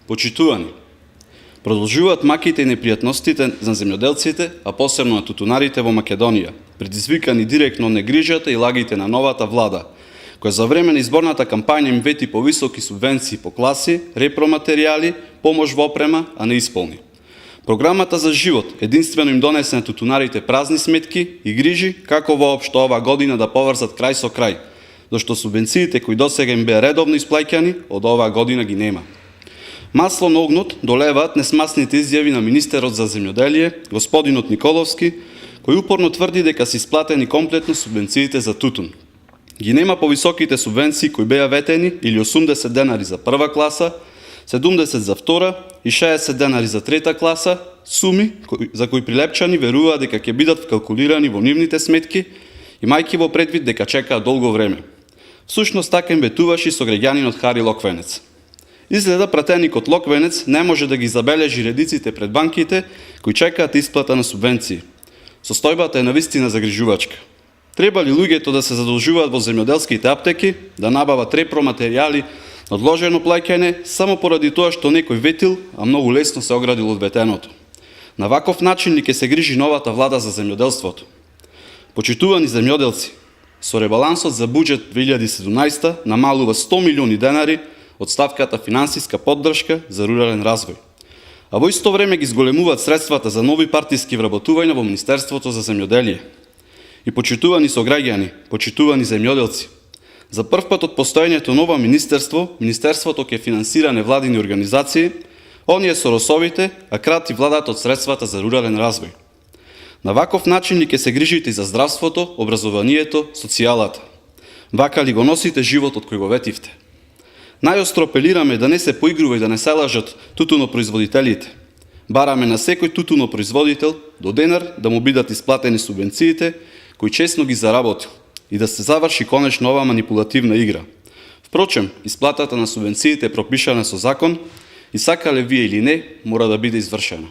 Почитувани, продолжуваат маките и непријатностите за земјоделците, а посебно на тутунарите во Македонија, предизвикани директно од негрижата и лагите на новата влада, која за време на изборната кампања им вети повисоки субвенции по класи, репроматеријали, помош во опрема, а не исполни. Програмата за живот единствено им донесе на тутунарите празни сметки и грижи како воопшто оваа година да поврзат крај со крај, зашто субвенциите кои досега им беа редовно исплаќани, од оваа година ги нема. Масло на огнот долеваат несмасните изјави на министерот за земјоделие, господинот Николовски, кој упорно тврди дека се исплатени комплетно субвенциите за тутун. Ги нема повисоките субвенции кои беа ветени или 80 денари за прва класа, 70 за втора и 60 денари за трета класа, суми за кои прилепчани веруваат дека ќе бидат вкалкулирани во нивните сметки, имајќи во предвид дека чекаат долго време. Всушност така им ветуваше и сограѓанинот Хари Локвенец. Изгледа пратеникот Локвенец не може да ги забележи редиците пред банките кои чекаат исплата на субвенции. Состојбата е навистина загрижувачка. Треба ли луѓето да се задолжуваат во земјоделските аптеки, да набават репроматеријали, одложено плаќање, само поради тоа што некој ветил, а многу лесно се оградил од ветеното. На ваков начин ли ќе се грижи новата влада за земјоделството? Почитувани земјоделци, со ребалансот за буџет 2017 намалува 100 милиони денари од ставката финансиска поддршка за рурален развој. А во исто време ги зголемуваат средствата за нови партиски вработувања во Министерството за земјоделие. И почитувани сограѓани, почитувани земјоделци, за прв пат од постоењето ново министерство, Министерството ќе финансира невладини организации, оние со росовите, а крати владата од средствата за рурален развој. На ваков начин ли ќе се грижите за здравството, образованието, социјалата? Вака ли го носите животот кој го ветивте? Најостро апелираме да не се поигрува и да не се лажат тутунопроизводителите. Бараме на секој тутунопроизводител до денар да му бидат исплатени субвенциите кои честно ги заработил и да се заврши конечно оваа манипулативна игра. Впрочем, исплатата на субвенциите е пропишана со закон и сакале вие или не, мора да биде извршена.